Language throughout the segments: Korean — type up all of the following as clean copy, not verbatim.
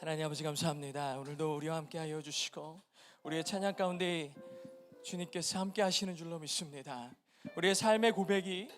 하나님 아버지 감사합니다. 오늘도 우리와 함께 하여 주시고 우리의 찬양 가운데 주님께서 함께 하시는 줄로 믿습니다. 우리의 삶의 고백이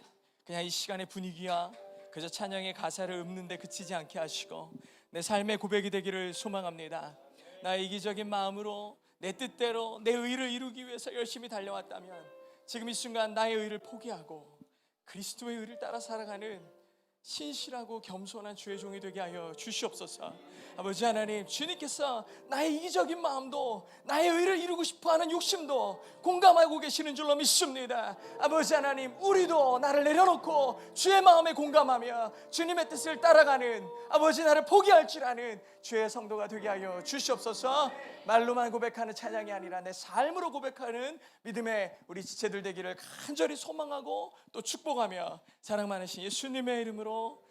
그냥 이 시간의 분위기와 그저 찬양의 가사를 읊는데 그치지 않게 하시고 내 삶의 고백이 되기를 소망합니다. 나의 이기적인 마음으로 내 뜻대로 내 의를 이루기 위해서 열심히 달려왔다면 지금 이 순간 나의 의를 포기하고 그리스도의 의를 따라 살아가는 신실하고 겸손한 주의 종이 되게 하여 주시옵소서. 아버지 하나님, 주님께서 나의 이기적인 마음도 나의 의를 이루고 싶어하는 욕심도 공감하고 계시는 줄로 믿습니다. 아버지 하나님, 우리도 나를 내려놓고 주의 마음에 공감하며 주님의 뜻을 따라가는, 아버지 나를 포기할 줄 아는 주의 성도가 되게 하여 주시옵소서. 말로만 고백하는 찬양이 아니라 내 삶으로 고백하는 믿음의 우리 지체들 되기를 간절히 소망하고 또 축복하며 사랑 많으신 예수님의 이름으로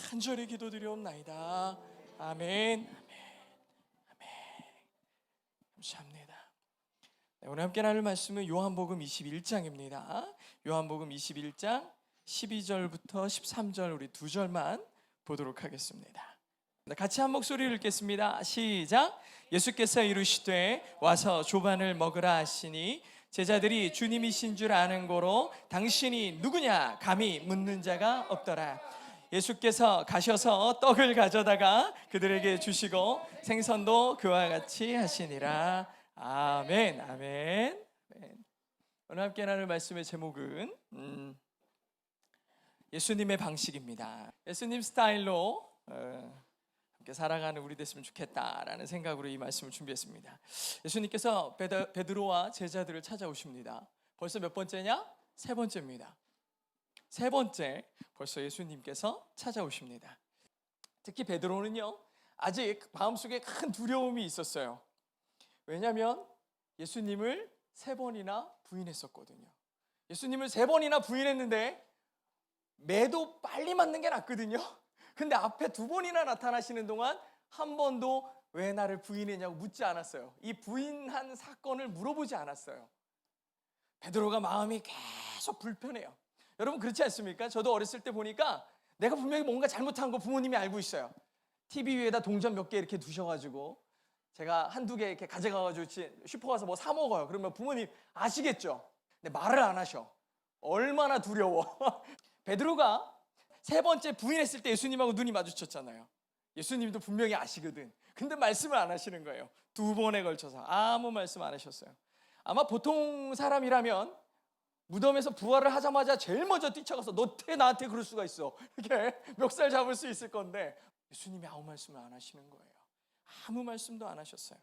간절히 기도드리옵나이다. 아멘. 아멘. 감사합니다. 네, 오늘 함께 나눌 말씀은 요한복음 21장입니다. 요한복음 21장 12절부터 13절 우리 두 절만 보도록 하겠습니다. 같이 한 목소리를 읽겠습니다. 시작. 예수께서 이르시되 와서 조반을 먹으라 하시니 제자들이 주님이신 줄 아는 고로 당신이 누구냐 감히 묻는 자가 없더라. 예수께서 가셔서 떡을 가져다가 그들에게 주시고 생선도 그와 같이 하시니라. 아멘. 아멘. 오늘 함께 나눌 말씀의 제목은 예수님의 방식입니다. 예수님 스타일로 함께 살아가는 우리 됐으면 좋겠다라는 생각으로 이 말씀을 준비했습니다. 예수님께서 베드로와 제자들을 찾아오십니다. 벌써 몇 번째냐? 세 번째입니다. 세 번째 벌써 예수님께서 찾아오십니다. 특히 베드로는요 아직 마음속에 큰 두려움이 있었어요. 왜냐하면 예수님을 세 번이나 부인했었거든요. 예수님을 세 번이나 부인했는데 매도 빨리 맞는 게 낫거든요. 근데 앞에 두 번이나 나타나시는 동안 한 번도 왜 나를 부인했냐고 묻지 않았어요. 이 부인한 사건을 물어보지 않았어요. 베드로가 마음이 계속 불편해요. 여러분 그렇지 않습니까? 저도 어렸을 때 보니까 내가 분명히 뭔가 잘못한 거 부모님이 알고 있어요. TV 위에다 동전 몇 개 이렇게 두셔가지고 제가 한두 개 이렇게 가져가가지고 슈퍼 가서 뭐 사 먹어요. 그러면 부모님 아시겠죠? 근데 말을 안 하셔. 얼마나 두려워. 베드로가 세 번째 부인했을 때 예수님하고 눈이 마주쳤잖아요. 예수님도 분명히 아시거든. 근데 말씀을 안 하시는 거예요. 두 번에 걸쳐서 아무 말씀 안 하셨어요. 아마 보통 사람이라면 무덤에서 부활을 하자마자 제일 먼저 뛰쳐가서 너 어떻게 나한테 그럴 수가 있어 이렇게 멱살 잡을 수 있을 건데 예수님이 아무 말씀을 안 하시는 거예요. 아무 말씀도 안 하셨어요.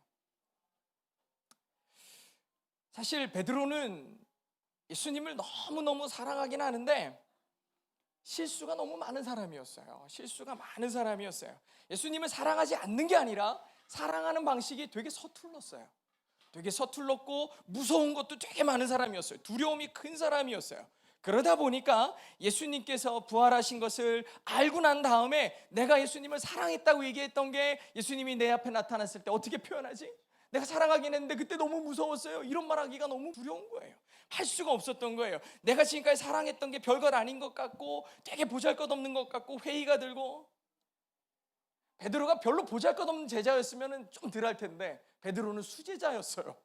사실 베드로는 예수님을 너무너무 사랑하긴 하는데 실수가 너무 많은 사람이었어요. 실수가 많은 사람이었어요. 예수님을 사랑하지 않는 게 아니라 사랑하는 방식이 되게 서툴렀어요. 되게 서툴렀고 무서운 것도 되게 많은 사람이었어요. 두려움이 큰 사람이었어요. 그러다 보니까 예수님께서 부활하신 것을 알고 난 다음에 내가 예수님을 사랑했다고 얘기했던 게 예수님이 내 앞에 나타났을 때 어떻게 표현하지? 내가 사랑하긴 했는데 그때 너무 무서웠어요. 이런 말 하기가 너무 두려운 거예요. 할 수가 없었던 거예요. 내가 지금까지 사랑했던 게 별것 아닌 것 같고 되게 보잘것없는 것 같고 회의가 들고. 베드로가 별로 보잘것없는 제자였으면 좀 덜 할 텐데 베드로는 수제자였어요.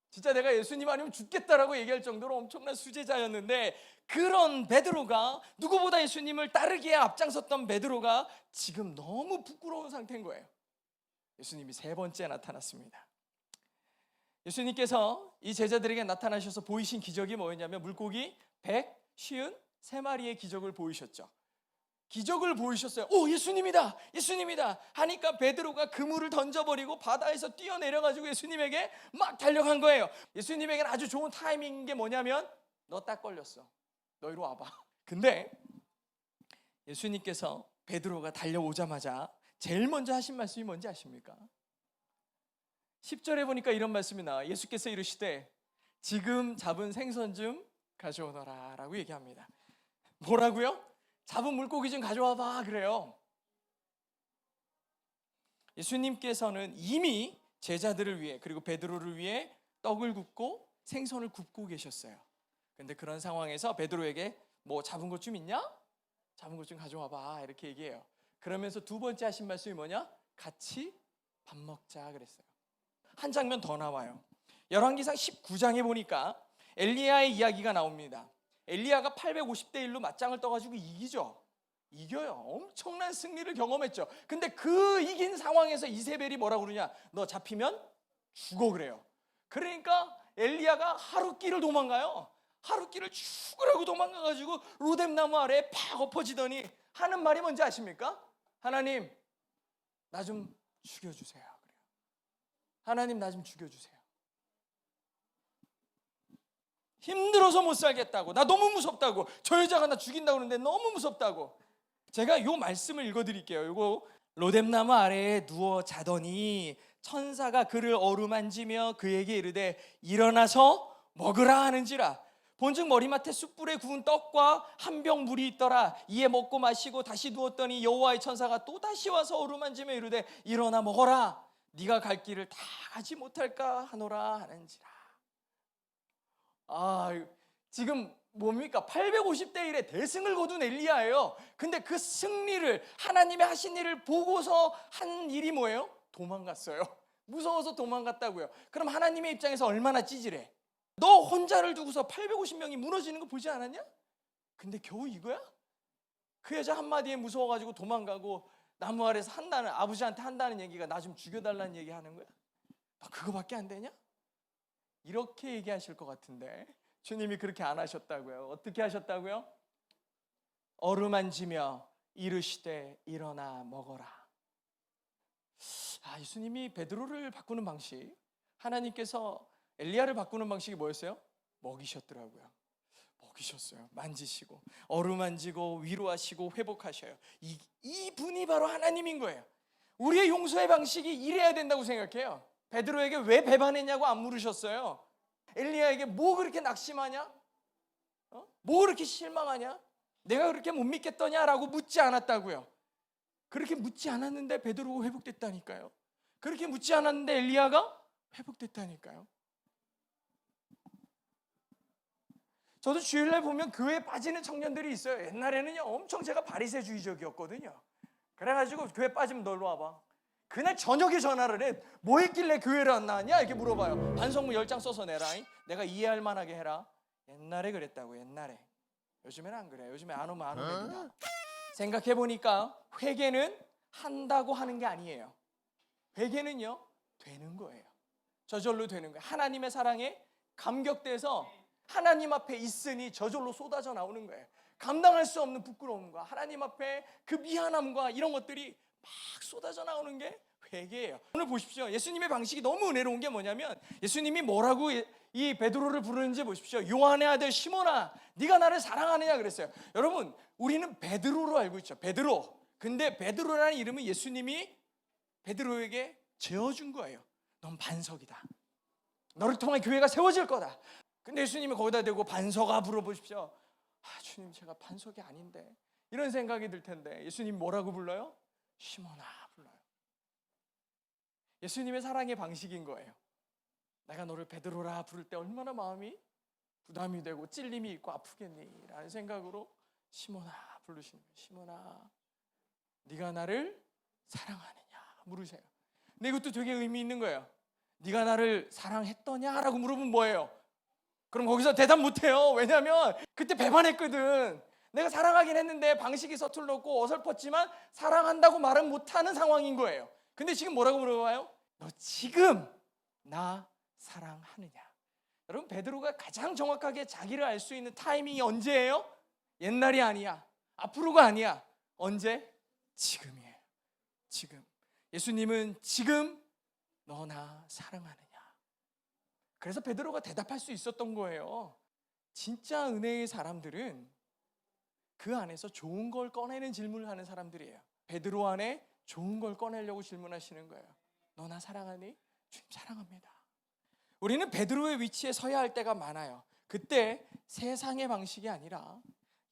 진짜 내가 예수님 아니면 죽겠다라고 얘기할 정도로 엄청난 수제자였는데 그런 베드로가 누구보다 예수님을 따르기에 앞장섰던 베드로가 지금 너무 부끄러운 상태인 거예요. 예수님이 세 번째 나타났습니다. 예수님께서 이 제자들에게 나타나셔서 보이신 기적이 뭐였냐면 물고기 153마리의 기적을 보이셨죠. 기적을 보이셨어요. 오, 예수님이다, 예수님이다 하니까 베드로가 그물을 던져버리고 바다에서 뛰어내려가지고 예수님에게 막 달려간 거예요. 예수님에게는 아주 좋은 타이밍인 게 뭐냐면 너 딱 걸렸어, 너 이리 와봐. 근데 예수님께서 베드로가 달려오자마자 제일 먼저 하신 말씀이 뭔지 아십니까? 10절에 보니까 이런 말씀이 나와요. 예수께서 이르시되 지금 잡은 생선 좀 가져오너라 라고 얘기합니다. 뭐라고요? 잡은 물고기 좀 가져와봐 그래요. 예수님께서는 이미 제자들을 위해 그리고 베드로를 위해 떡을 굽고 생선을 굽고 계셨어요. 그런데 그런 상황에서 베드로에게 뭐 잡은 것 좀 있냐? 잡은 것 좀 가져와봐 이렇게 얘기해요. 그러면서 두 번째 하신 말씀이 뭐냐? 같이 밥 먹자 그랬어요. 한 장면 더 나와요. 열왕기상 19장에 보니까 엘리야의 이야기가 나옵니다. 엘리야가 850대 1로 맞짱을 떠가지고 이기죠. 이겨요. 엄청난 승리를 경험했죠. 근데 그 이긴 상황에서 이세벨이 뭐라고 그러냐, 너 잡히면 죽어 그래요. 그러니까 엘리야가 하룻길을 도망가요. 하룻길을 죽으라고 도망가가지고 로뎀나무 아래에 팍 엎어지더니 하는 말이 뭔지 아십니까? 하나님 나 좀 죽여주세요 그래요. 하나님 나 좀 죽여주세요. 힘들어서 못 살겠다고, 나 너무 무섭다고, 저 여자가 나 죽인다고 그러는데 너무 무섭다고. 제가 요 말씀을 읽어드릴게요. 요거 로뎀나무 아래에 누워 자더니 천사가 그를 어루만지며 그에게 이르되 일어나서 먹으라 하는지라. 본즉 머리맡에 숯불에 구운 떡과 한 병 물이 있더라. 이에 먹고 마시고 다시 누웠더니 여호와의 천사가 또 다시 와서 어루만지며 이르되 일어나 먹어라. 네가 갈 길을 다 가지 못할까 하노라 하는지라. 지금 뭡니까? 850대 1의 대승을 거둔 엘리야예요. 근데 그 승리를, 하나님의 하신 일을 보고서 한 일이 뭐예요? 도망갔어요. 무서워서 도망갔다고요. 그럼 하나님의 입장에서 얼마나 찌질해? 너 혼자를 두고서 850명이 무너지는 거 보지 않았냐? 근데 겨우 이거야? 그 여자 한마디에 무서워가지고 도망가고 나무 아래서 한다는, 아버지한테 한다는 얘기가 나 좀 죽여달라는 얘기 하는 거야? 너 그거밖에 안 되냐? 이렇게 얘기하실 것 같은데 주님이 그렇게 안 하셨다고요. 어떻게 하셨다고요? 어루만지며 이르시되 일어나 먹어라. 예수님이 베드로를 바꾸는 방식, 하나님께서 엘리야를 바꾸는 방식이 뭐였어요? 먹이셨더라고요. 먹이셨어요. 만지시고 어루만지고 위로하시고 회복하셔요. 이분이 바로 하나님인 거예요. 우리의 용서의 방식이 이래야 된다고 생각해요. 베드로에게 왜 배반했냐고 안 물으셨어요. 엘리야에게 뭐 그렇게 낙심하냐? 뭐 그렇게 실망하냐? 내가 그렇게 못 믿겠더냐라고 묻지 않았다고요. 그렇게 묻지 않았는데 베드로가 회복됐다니까요. 그렇게 묻지 않았는데 엘리야가 회복됐다니까요. 저도 주일날 보면 교회에 빠지는 청년들이 있어요. 옛날에는요 엄청 제가 바리새주의적이었거든요. 그래가지고 교회 빠지면 너 일로 와봐. 그날 저녁에 전화를 해. 뭐 했길래 교회를 안 나왔냐? 이렇게 물어봐요. 반성문 10장 써서 내라. 내가 이해할 만하게 해라. 옛날에 그랬다고. 옛날에. 요즘에는 안 그래. 요즘에 안 오면 안 오랍니다. 생각해보니까 회개는 한다고 하는 게 아니에요. 회개는요 되는 거예요. 저절로 되는 거예요. 하나님의 사랑에 감격돼서 하나님 앞에 있으니 저절로 쏟아져 나오는 거예요. 감당할 수 없는 부끄러움과 하나님 앞에 그 미안함과 이런 것들이 막 쏟아져 나오는 게 회개예요. 오늘 보십시오. 예수님의 방식이 너무 은혜로운 게 뭐냐면 예수님이 뭐라고 이 베드로를 부르는지 보십시오. 요한의 아들 시몬아 네가 나를 사랑하느냐 그랬어요. 여러분 우리는 베드로로 알고 있죠. 베드로. 근데 베드로라는 이름은 예수님이 베드로에게 지어준 거예요. 넌 반석이다. 너를 통해 교회가 세워질 거다. 근데 예수님이 거기다 대고 반석아 물어보십시오. 주님 제가 반석이 아닌데 이런 생각이 들 텐데 예수님 뭐라고 불러요? 시몬아 불러요. 예수님의 사랑의 방식인 거예요. 내가 너를 베드로라 부를 때 얼마나 마음이 부담이 되고 찔림이 있고 아프겠니? 라는 생각으로 시몬아 부르시는 거예요. 시몬아 네가 나를 사랑하느냐 물으세요. 근데 이것도 되게 의미 있는 거예요. 네가 나를 사랑했더냐? 라고 물으면 뭐예요? 그럼 거기서 대답 못해요. 왜냐하면 그때 배반했거든. 내가 사랑하긴 했는데 방식이 서툴렀고 어설펐지만 사랑한다고 말은 못하는 상황인 거예요. 근데 지금 뭐라고 물어봐요? 너 지금 나 사랑하느냐? 여러분 베드로가 가장 정확하게 자기를 알 수 있는 타이밍이 언제예요? 옛날이 아니야. 앞으로가 아니야. 언제? 지금이에요. 지금. 예수님은 지금 너 나 사랑하느냐? 그래서 베드로가 대답할 수 있었던 거예요. 진짜 은혜의 사람들은 그 안에서 좋은 걸 꺼내는 질문을 하는 사람들이에요. 베드로 안에 좋은 걸 꺼내려고 질문하시는 거예요. 너 나 사랑하니? 주님 사랑합니다. 우리는 베드로의 위치에 서야 할 때가 많아요. 그때 세상의 방식이 아니라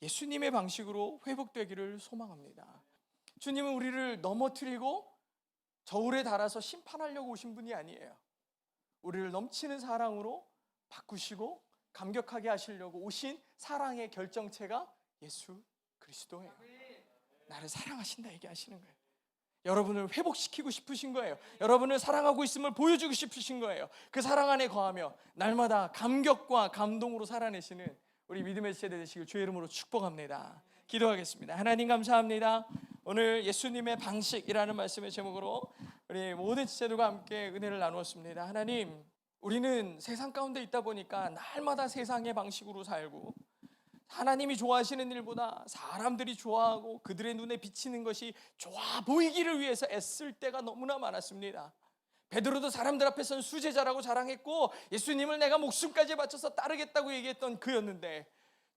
예수님의 방식으로 회복되기를 소망합니다. 주님은 우리를 넘어뜨리고 저울에 달아서 심판하려고 오신 분이 아니에요. 우리를 넘치는 사랑으로 바꾸시고 감격하게 하시려고 오신 사랑의 결정체가 예수 그리스도예요. 나를 사랑하신다 얘기하시는 거예요. 여러분을 회복시키고 싶으신 거예요. 여러분을 사랑하고 있음을 보여주고 싶으신 거예요. 그 사랑 안에 거하며 날마다 감격과 감동으로 살아내시는 우리 믿음의 세대 되시길 주의 이름으로 축복합니다. 기도하겠습니다. 하나님 감사합니다. 오늘 예수님의 방식이라는 말씀의 제목으로 우리 모든 지체들과 함께 은혜를 나누었습니다. 하나님, 우리는 세상 가운데 있다 보니까 날마다 세상의 방식으로 살고 하나님이 좋아하시는 일보다 사람들이 좋아하고 그들의 눈에 비치는 것이 좋아 보이기를 위해서 애쓸 때가 너무나 많았습니다. 베드로도 사람들 앞에서는 수제자라고 자랑했고 예수님을 내가 목숨까지 바쳐서 따르겠다고 얘기했던 그였는데,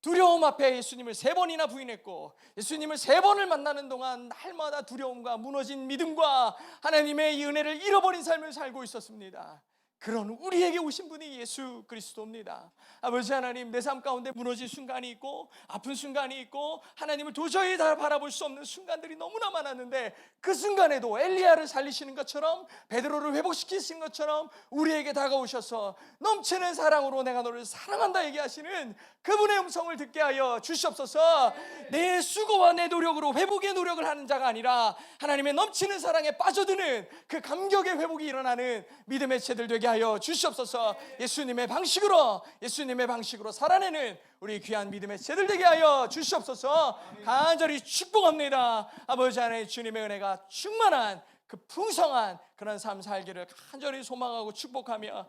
두려움 앞에 예수님을 3번이나 부인했고 예수님을 3번을 만나는 동안 날마다 두려움과 무너진 믿음과 하나님의 이 은혜를 잃어버린 삶을 살고 있었습니다. 그런 우리에게 오신 분이 예수 그리스도입니다. 아버지 하나님, 내 삶 가운데 무너진 순간이 있고 아픈 순간이 있고 하나님을 도저히 다 바라볼 수 없는 순간들이 너무나 많았는데, 그 순간에도 엘리야를 살리시는 것처럼 베드로를 회복시키신 것처럼 우리에게 다가오셔서 넘치는 사랑으로 내가 너를 사랑한다 얘기하시는 그분의 음성을 듣게 하여 주시옵소서. 내 수고와 내 노력으로 회복의 노력을 하는 자가 아니라 하나님의 넘치는 사랑에 빠져드는 그 감격의 회복이 일어나는 믿음의 채들 되게 하여 주시옵소서. 예수님의 방식으로 살아내는 우리 귀한 믿음의 채들 되게 하여 주시옵소서. 간절히 축복합니다. 아버지 하나님, 주님의 은혜가 충만한 그 풍성한 그런 삶 살기를 간절히 소망하고 축복하며,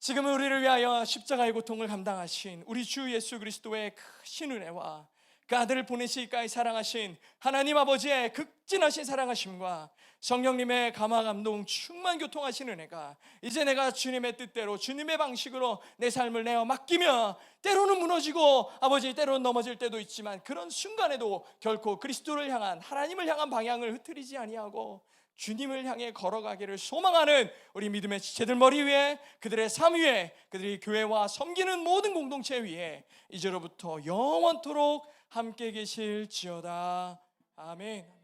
지금은 우리를 위하여 십자가의 고통을 감당하신 우리 주 예수 그리스도의 크신 은혜와 그 아들을 보내시기까지 사랑하신 하나님 아버지의 극진하신 사랑하심과 성령님의 감화 감동 충만 교통하신 은혜가 이제 내가 주님의 뜻대로 주님의 방식으로 내 삶을 내어 맡기며, 때로는 무너지고 아버지 때로는 넘어질 때도 있지만 그런 순간에도 결코 그리스도를 향한, 하나님을 향한 방향을 흐트리지 아니하고 주님을 향해 걸어가기를 소망하는 우리 믿음의 지체들 머리 위에, 그들의 삶 위에, 그들이 교회와 섬기는 모든 공동체 위에 이제로부터 영원토록 함께 계실지어다. 아멘.